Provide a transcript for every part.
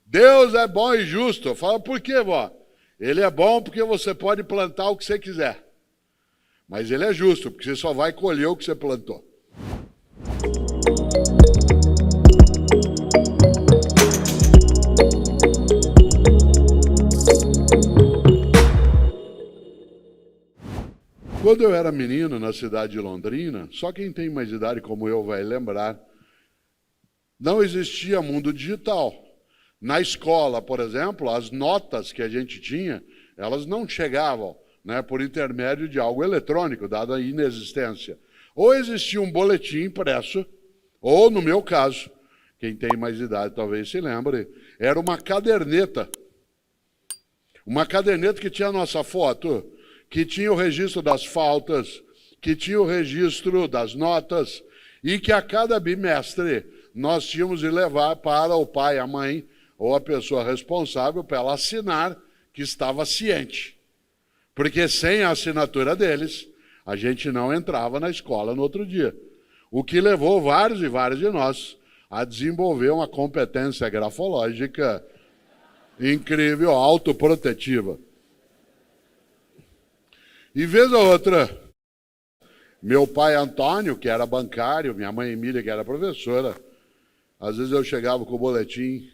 Deus é bom e justo. Eu falo, por quê, vó? Ele é bom porque você pode plantar o que você quiser. Mas ele é justo, porque você só vai colher o que você plantou. Quando eu era menino na cidade de Londrina, só quem tem mais idade como eu vai lembrar, não existia mundo digital. Na escola, por exemplo, as notas que a gente tinha, elas não chegavam, né, por intermédio de algo eletrônico, dada a inexistência. Ou existia um boletim impresso, ou, no meu caso, quem tem mais idade talvez se lembre, era uma caderneta. Uma caderneta que tinha a nossa foto, que tinha o registro das faltas, que tinha o registro das notas, e que a cada bimestre nós tínhamos de levar para o pai, a mãe, ou a pessoa responsável para ela assinar que estava ciente. Porque sem a assinatura deles, a gente não entrava na escola no outro dia. O que levou vários e vários de nós a desenvolver uma competência grafológica incrível, autoprotetiva. E vez ou outra, meu pai Antônio, que era bancário, minha mãe Emília, que era professora, às vezes eu chegava com o boletim,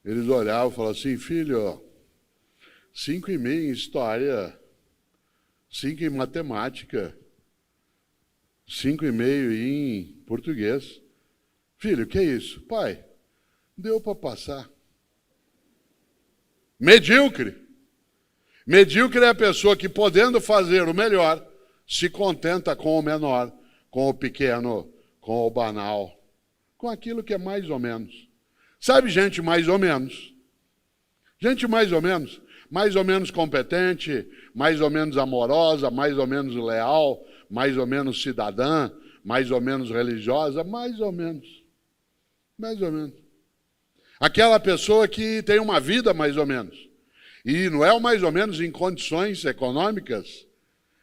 eles olhavam e falavam assim, filho, 5,5 em história, 5 em matemática, 5,5 em português. Filho, o que é isso? Pai, deu para passar. Medíocre. Medíocre é a pessoa que, podendo fazer o melhor, se contenta com o menor, com o pequeno, com o banal, com aquilo que é mais ou menos. Sabe, gente mais ou menos? Gente mais ou menos competente, mais ou menos amorosa, mais ou menos leal, mais ou menos cidadã, mais ou menos religiosa, mais ou menos. Mais ou menos. Aquela pessoa que tem uma vida mais ou menos. E não é o mais ou menos em condições econômicas,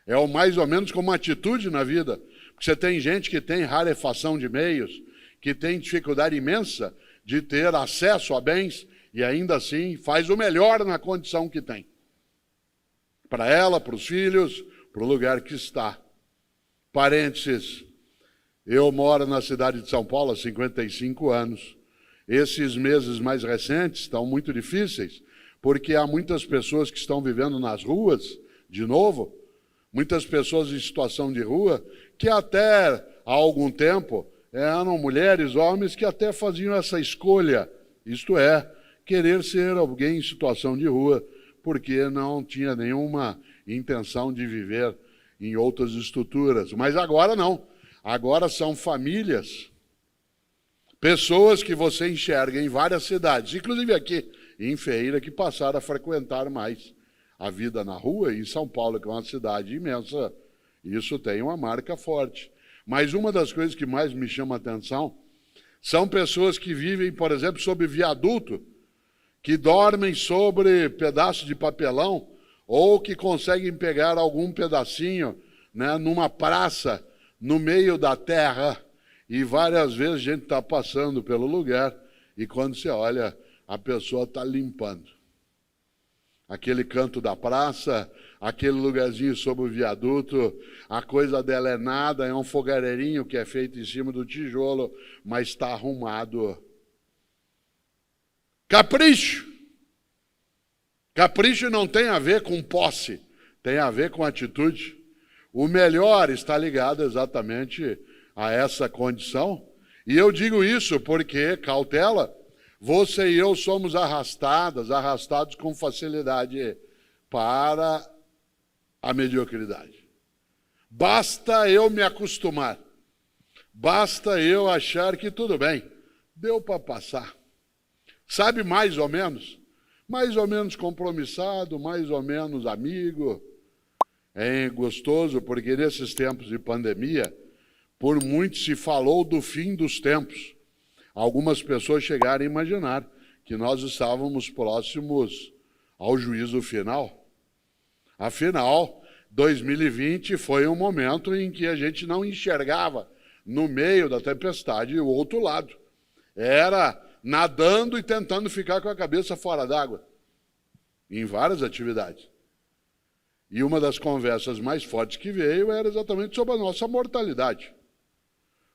é o mais ou menos como atitude na vida. Porque você tem gente que tem rarefação de meios, que tem dificuldade imensa de ter acesso a bens e ainda assim faz o melhor na condição que tem. Para ela, para os filhos, para o lugar que está. Parênteses, eu moro na cidade de São Paulo há 55 anos. Esses meses mais recentes estão muito difíceis, porque há muitas pessoas que estão vivendo nas ruas, de novo, muitas pessoas em situação de rua, que até há algum tempo eram mulheres, homens, que até faziam essa escolha, isto é, querer ser alguém em situação de rua, porque não tinha nenhuma intenção de viver em outras estruturas. Mas agora não. Agora são famílias, pessoas que você enxerga em várias cidades, inclusive aqui em Feira, que passaram a frequentar mais a vida na rua. E em São Paulo, que é uma cidade imensa, isso tem uma marca forte. Mas uma das coisas que mais me chama a atenção são pessoas que vivem, por exemplo, sob viaduto, que dormem sobre pedaços de papelão ou que conseguem pegar algum pedacinho, né, numa praça, no meio da terra. E várias vezes a gente está passando pelo lugar e quando você olha, a pessoa está limpando. Aquele canto da praça, aquele lugarzinho sob o viaduto, a coisa dela é nada, é um fogareirinho que é feito em cima do tijolo, mas está arrumado. Capricho. Capricho não tem a ver com posse, tem a ver com atitude. O melhor está ligado exatamente a essa condição. E eu digo isso porque, cautela, você e eu somos arrastados com facilidade para a mediocridade. Basta eu me acostumar. Basta eu achar que tudo bem, deu para passar. Sabe, mais ou menos compromissado, mais ou menos amigo. É gostoso porque nesses tempos de pandemia, por muito se falou do fim dos tempos. Algumas pessoas chegaram a imaginar que nós estávamos próximos ao juízo final. Afinal, 2020 foi um momento em que a gente não enxergava no meio da tempestade o outro lado. Era nadando e tentando ficar com a cabeça fora d'água, em várias atividades. E uma das conversas mais fortes que veio era exatamente sobre a nossa mortalidade.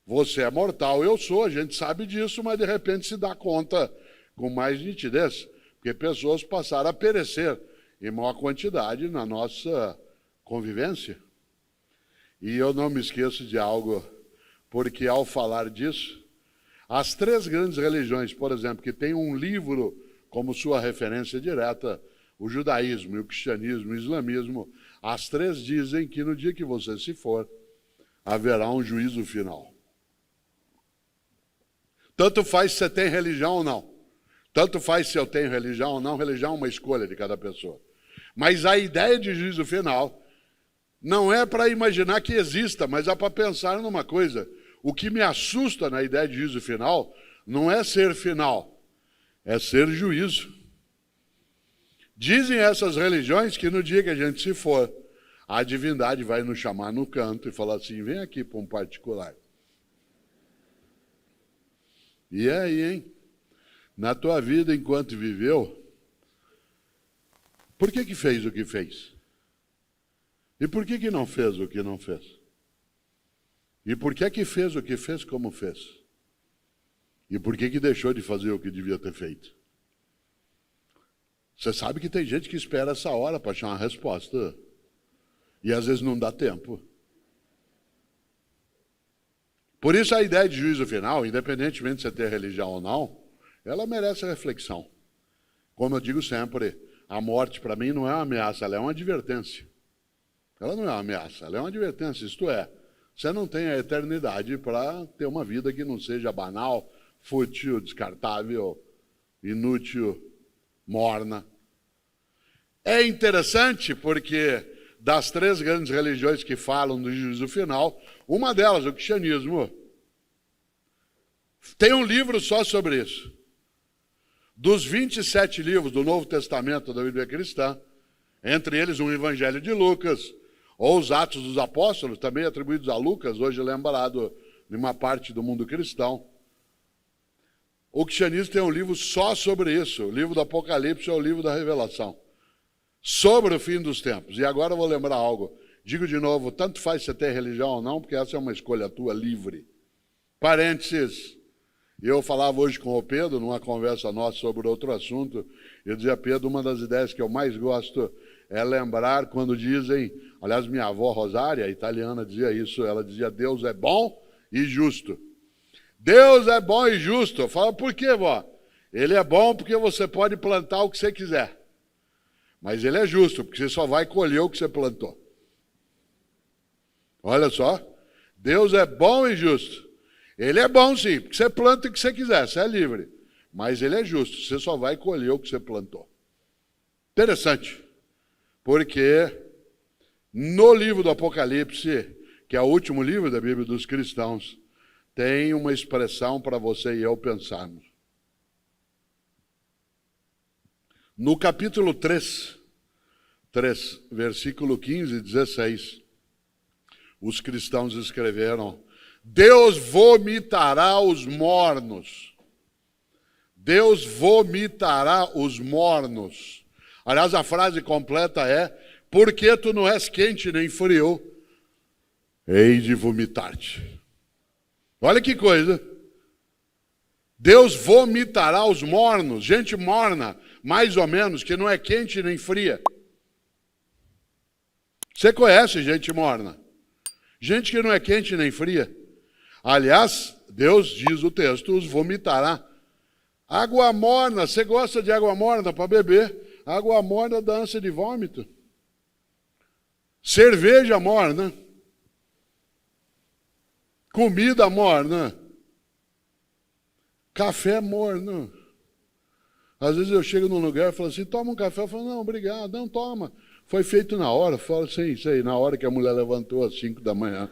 Você é mortal, eu sou, a gente sabe disso, mas de repente se dá conta com mais nitidez, porque pessoas passaram a perecer em maior quantidade na nossa convivência. E eu não me esqueço de algo, porque ao falar disso, as três grandes religiões, por exemplo, que têm um livro como sua referência direta, o judaísmo, o cristianismo e o islamismo, as três dizem que no dia que você se for, haverá um juízo final. Tanto faz se você tem religião ou não. Tanto faz se eu tenho religião ou não, religião é uma escolha de cada pessoa. Mas a ideia de juízo final não é para imaginar que exista, mas é para pensar numa coisa. O que me assusta na ideia de juízo final não é ser final, é ser juízo. Dizem essas religiões que no dia que a gente se for, a divindade vai nos chamar no canto e falar assim, vem aqui para um particular. E aí, hein? Na tua vida enquanto viveu, por que fez o que fez? E por que não fez o que não fez? E por que fez o que fez como fez? E por que deixou de fazer o que devia ter feito? Você sabe que tem gente que espera essa hora para achar uma resposta. E às vezes não dá tempo. Por isso a ideia de juízo final, independentemente de você ter religião ou não, ela merece reflexão. Como eu digo sempre, a morte para mim não é uma ameaça, ela é uma advertência. Ela não é uma ameaça, ela é uma advertência. Isto é, você não tem a eternidade para ter uma vida que não seja banal, fútil, descartável, inútil, morna. É interessante porque das três grandes religiões que falam do juízo final, uma delas, o cristianismo, tem um livro só sobre isso. Dos 27 livros do Novo Testamento da Bíblia cristã, entre eles o Evangelho de Lucas, ou os Atos dos Apóstolos, também atribuídos a Lucas, hoje lembrado de uma parte do mundo cristão. O cristianismo tem um livro só sobre isso. O livro do Apocalipse é o livro da Revelação. Sobre o fim dos tempos. E agora eu vou lembrar algo. Digo de novo, tanto faz você ter religião ou não, porque essa é uma escolha tua livre. Parênteses. Eu falava hoje com o Pedro, numa conversa nossa sobre outro assunto, eu dizia, Pedro, uma das ideias que eu mais gosto é lembrar quando dizem, aliás, minha avó Rosária, italiana, dizia isso, ela dizia, Deus é bom e justo. Deus é bom e justo. Eu falo, por quê, vó? Ele é bom porque você pode plantar o que você quiser. Mas ele é justo, porque você só vai colher o que você plantou. Olha só, Deus é bom e justo. Ele é bom sim, porque você planta o que você quiser, você é livre. Mas ele é justo, você só vai colher o que você plantou. Interessante, porque no livro do Apocalipse, que é o último livro da Bíblia dos cristãos, tem uma expressão para você e eu pensarmos. No capítulo 3, versículo 15 e 16, os cristãos escreveram, Deus vomitará os mornos. Deus vomitará os mornos. Aliás, a frase completa é, porque tu não és quente nem frio, hei de vomitar-te. Olha que coisa. Deus vomitará os mornos, gente morna, mais ou menos, que não é quente nem fria. Você conhece gente morna? Gente que não é quente nem fria. Aliás, Deus, diz o texto, os vomitará. Água morna, você gosta de água morna para beber? Água morna dá ânsia de vômito. Cerveja morna. Comida morna. Café morno. Às vezes eu chego num lugar e falo assim, toma um café. Eu falo, não, obrigado, não, toma. Foi feito na hora. Eu falo, sim, isso aí, na hora que a mulher levantou às 5 da manhã.